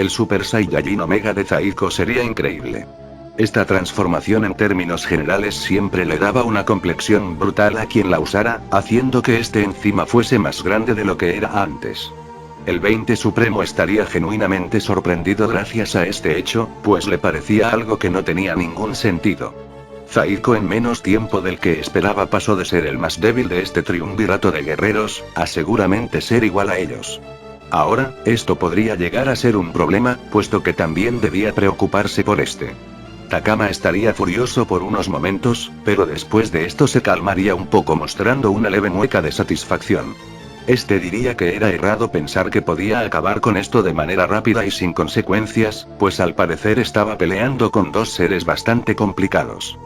El Super Saiyajin Omega de Zaiko sería increíble. Esta transformación en términos generales siempre le daba una complexión brutal a quien la usara, haciendo que este encima fuese más grande de lo que era antes. El 20 Supremo estaría genuinamente sorprendido gracias a este hecho, pues le parecía algo que no tenía ningún sentido. Zaiko en menos tiempo del que esperaba pasó de ser el más débil de este triunvirato de guerreros, a seguramente ser igual a ellos. Ahora, esto podría llegar a ser un problema, puesto que también debía preocuparse por este. Takama estaría furioso por unos momentos, pero después de esto se calmaría un poco mostrando una leve mueca de satisfacción. Este diría que era errado pensar que podía acabar con esto de manera rápida y sin consecuencias, pues al parecer estaba peleando con dos seres bastante complicados.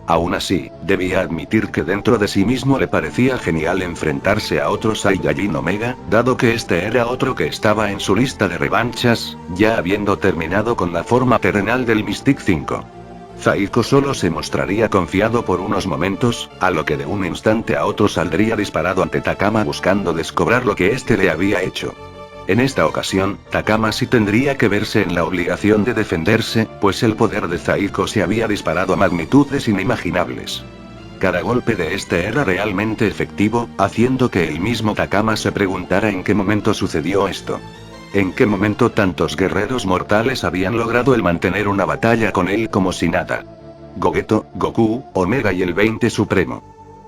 Aún así, debía admitir que dentro de sí mismo le parecía genial enfrentarse a otro Saiyajin Omega, dado que este era otro que estaba en su lista de revanchas, ya habiendo terminado con la forma terrenal del Mystic 5. Zaiko solo se mostraría confiado por unos momentos, a lo que de un instante a otro saldría disparado ante Takama buscando descobrar lo que éste le había hecho. En esta ocasión, Takama sí tendría que verse en la obligación de defenderse, pues el poder de Zaiko se había disparado a magnitudes inimaginables. Cada golpe de este era realmente efectivo, haciendo que el mismo Takama se preguntara en qué momento sucedió esto. ¿En qué momento tantos guerreros mortales habían logrado el mantener una batalla con él como si nada? Gogeto, Goku, Omega y el 20 Supremo.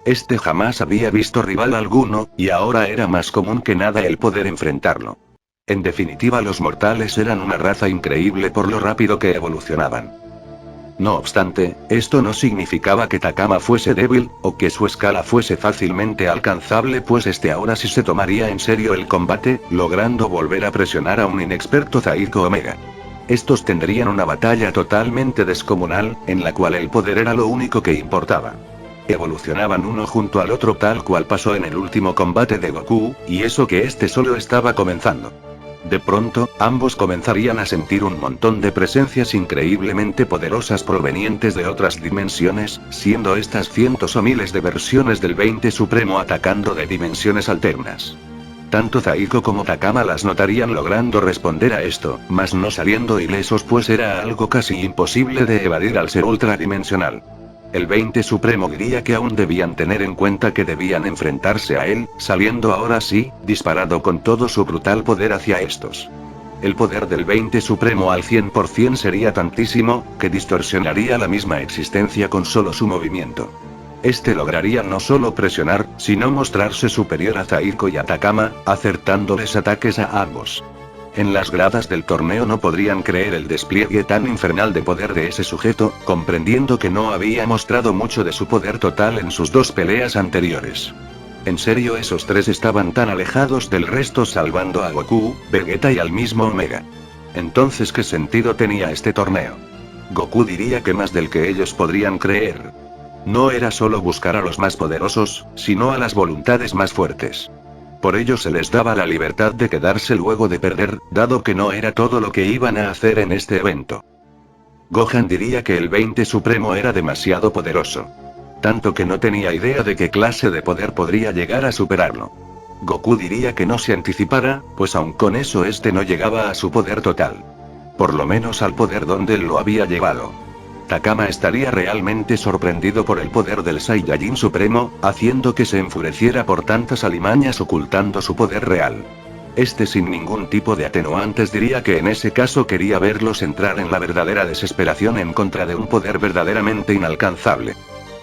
Este jamás había visto rival alguno, y ahora era más común que nada el poder enfrentarlo. En definitiva, los mortales eran una raza increíble por lo rápido que evolucionaban. No obstante, esto no significaba que Takama fuese débil, o que su escala fuese fácilmente alcanzable, pues este ahora sí se tomaría en serio el combate, logrando volver a presionar a un inexperto Zaiko Omega. Estos tendrían una batalla totalmente descomunal, en la cual el poder era lo único que importaba. Evolucionaban uno junto al otro tal cual pasó en el último combate de Goku, y eso que este solo estaba comenzando. De pronto, ambos comenzarían a sentir un montón de presencias increíblemente poderosas provenientes de otras dimensiones, siendo estas cientos o miles de versiones del 20 Supremo atacando de dimensiones alternas. Tanto Zaiko como Takama las notarían logrando responder a esto, mas no saliendo ilesos, pues era algo casi imposible de evadir al ser ultradimensional. El 20 Supremo diría que aún debían tener en cuenta que debían enfrentarse a él, saliendo ahora sí, disparado con todo su brutal poder hacia estos. El poder del 20 Supremo al 100% sería tantísimo, que distorsionaría la misma existencia con solo su movimiento. Este lograría no solo presionar, sino mostrarse superior a Zaiko y a Takama, acertándoles ataques a ambos. En las gradas del torneo no podrían creer el despliegue tan infernal de poder de ese sujeto, comprendiendo que no había mostrado mucho de su poder total en sus dos peleas anteriores. En serio, esos tres estaban tan alejados del resto, salvando a Goku, Vegeta y al mismo Omega. Entonces, ¿qué sentido tenía este torneo? Goku diría que más del que ellos podrían creer. No era solo buscar a los más poderosos, sino a las voluntades más fuertes. Por ello se les daba la libertad de quedarse luego de perder, dado que no era todo lo que iban a hacer en este evento. Gohan diría que el 20 Supremo era demasiado poderoso. Tanto que no tenía idea de qué clase de poder podría llegar a superarlo. Goku diría que no se anticipara, pues aun con eso este no llegaba a su poder total. Por lo menos al poder donde él lo había llevado. Takama estaría realmente sorprendido por el poder del Saiyajin Supremo, haciendo que se enfureciera por tantas alimañas ocultando su poder real. Este sin ningún tipo de atenuantes diría que en ese caso quería verlos entrar en la verdadera desesperación en contra de un poder verdaderamente inalcanzable.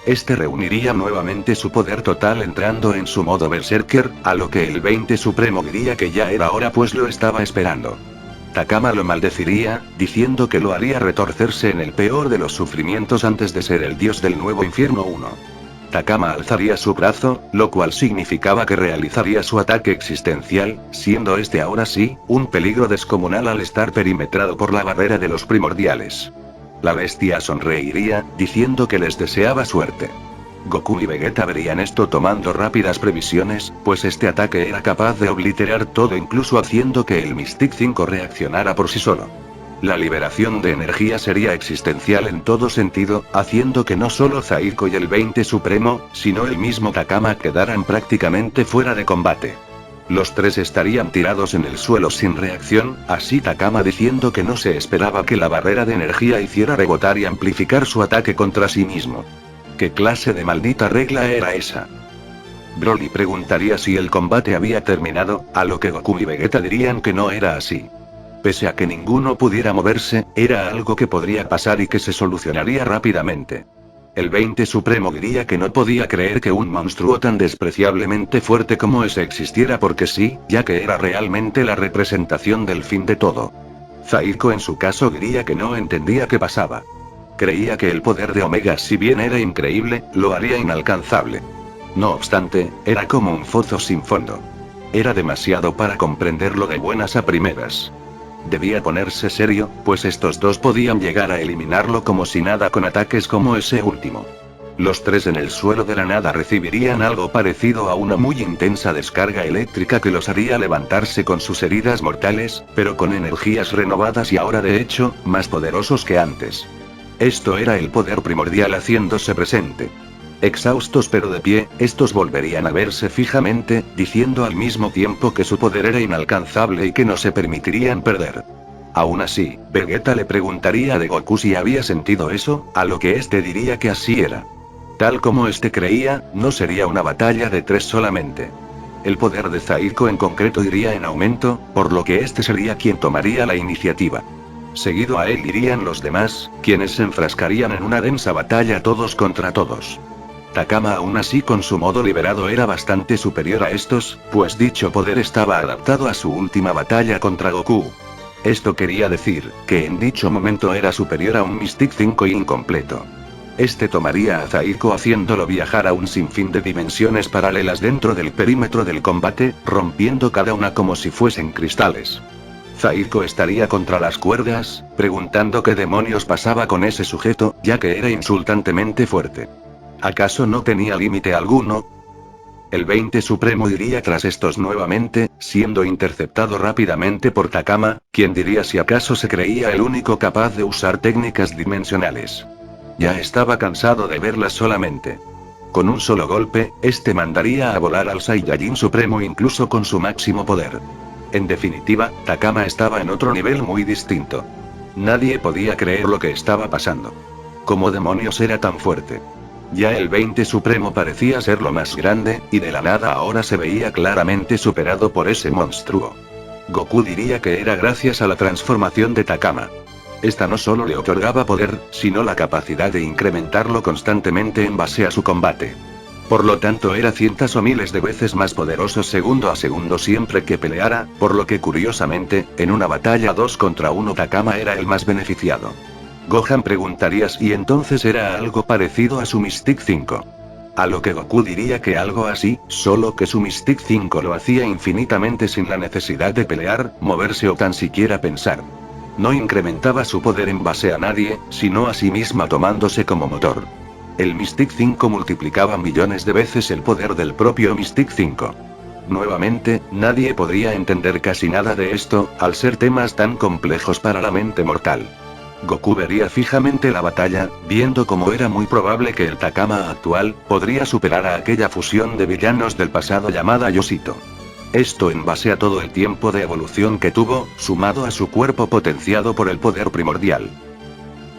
Este reuniría nuevamente su poder total entrando en su modo berserker, a lo que el 20 Supremo diría que ya era hora, pues lo estaba esperando. Takama lo maldeciría, diciendo que lo haría retorcerse en el peor de los sufrimientos antes de ser el dios del nuevo infierno 1. Takama alzaría su brazo, lo cual significaba que realizaría su ataque existencial, siendo este ahora sí, un peligro descomunal al estar perimetrado por la barrera de los primordiales. La bestia sonreiría, diciendo que les deseaba suerte. Goku y Vegeta verían esto tomando rápidas previsiones, pues este ataque era capaz de obliterar todo, incluso haciendo que el Mystic 5 reaccionara por sí solo. La liberación de energía sería existencial en todo sentido, haciendo que no solo Zaiko y el 20 Supremo, sino el mismo Takama quedaran prácticamente fuera de combate. Los tres estarían tirados en el suelo sin reacción, así Takama diciendo que no se esperaba que la barrera de energía hiciera rebotar y amplificar su ataque contra sí mismo. ¿Qué clase de maldita regla era esa? Broly preguntaría si el combate había terminado, a lo que Goku y Vegeta dirían que no era así. Pese a que ninguno pudiera moverse, era algo que podría pasar y que se solucionaría rápidamente. El 20 Supremo diría que no podía creer que un monstruo tan despreciablemente fuerte como ese existiera porque sí, ya que era realmente la representación del fin de todo. Zaiko en su caso diría que no entendía qué pasaba. Creía que el poder de Omega, si bien era increíble, lo haría inalcanzable. No obstante, era como un pozo sin fondo. Era demasiado para comprenderlo de buenas a primeras. Debía ponerse serio, pues estos dos podían llegar a eliminarlo como si nada con ataques como ese último. Los tres en el suelo de la nada recibirían algo parecido a una muy intensa descarga eléctrica que los haría levantarse con sus heridas mortales, pero con energías renovadas y ahora de hecho, más poderosos que antes. Esto era el poder primordial haciéndose presente. Exhaustos pero de pie, estos volverían a verse fijamente, diciendo al mismo tiempo que su poder era inalcanzable y que no se permitirían perder. Aún así, Vegeta le preguntaría a Goku si había sentido eso, a lo que este diría que así era. Tal como este creía, no sería una batalla de tres solamente. El poder de Zaiko en concreto iría en aumento, por lo que este sería quien tomaría la iniciativa. Seguido a él irían los demás, quienes se enfrascarían en una densa batalla todos contra todos. Takama aún así con su modo liberado era bastante superior a estos, pues dicho poder estaba adaptado a su última batalla contra Goku. Esto quería decir, que en dicho momento era superior a un Mystic 5 incompleto. Este tomaría a Zaiko haciéndolo viajar a un sinfín de dimensiones paralelas dentro del perímetro del combate, rompiendo cada una como si fuesen cristales. Zaiko estaría contra las cuerdas, preguntando qué demonios pasaba con ese sujeto, ya que era insultantemente fuerte. ¿Acaso no tenía límite alguno? El 20 Supremo iría tras estos nuevamente, siendo interceptado rápidamente por Takama, quien diría si acaso se creía el único capaz de usar técnicas dimensionales. Ya estaba cansado de verlas solamente. Con un solo golpe, este mandaría a volar al Saiyajin Supremo incluso con su máximo poder. En definitiva, Takama estaba en otro nivel muy distinto. Nadie podía creer lo que estaba pasando. ¿Cómo demonios era tan fuerte? Ya el 20 Supremo parecía ser lo más grande, y de la nada ahora se veía claramente superado por ese monstruo. Goku diría que era gracias a la transformación de Takama. Esta no solo le otorgaba poder, sino la capacidad de incrementarlo constantemente en base a su combate. Por lo tanto era cientos o miles de veces más poderoso segundo a segundo siempre que peleara, por lo que curiosamente, en una batalla 2 contra 1 Takama era el más beneficiado. Gohan preguntaría si entonces era algo parecido a su Mystic 5. A lo que Goku diría que algo así, solo que su Mystic 5 lo hacía infinitamente sin la necesidad de pelear, moverse o tan siquiera pensar. No incrementaba su poder en base a nadie, sino a sí misma tomándose como motor. El Mystic 5 multiplicaba millones de veces el poder del propio Mystic 5. Nuevamente, nadie podría entender casi nada de esto, al ser temas tan complejos para la mente mortal. Goku vería fijamente la batalla, viendo cómo era muy probable que el Takama actual, podría superar a aquella fusión de villanos del pasado llamada Yoshito. Esto en base a todo el tiempo de evolución que tuvo, sumado a su cuerpo potenciado por el poder primordial.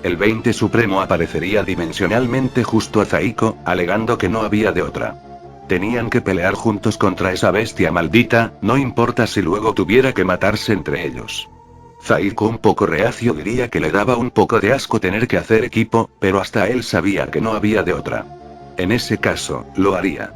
El 20 Supremo aparecería dimensionalmente justo a Zaiko, alegando que no había de otra. Tenían que pelear juntos contra esa bestia maldita, no importa si luego tuviera que matarse entre ellos. Zaiko un poco reacio diría que le daba un poco de asco tener que hacer equipo, pero hasta él sabía que no había de otra. En ese caso, lo haría.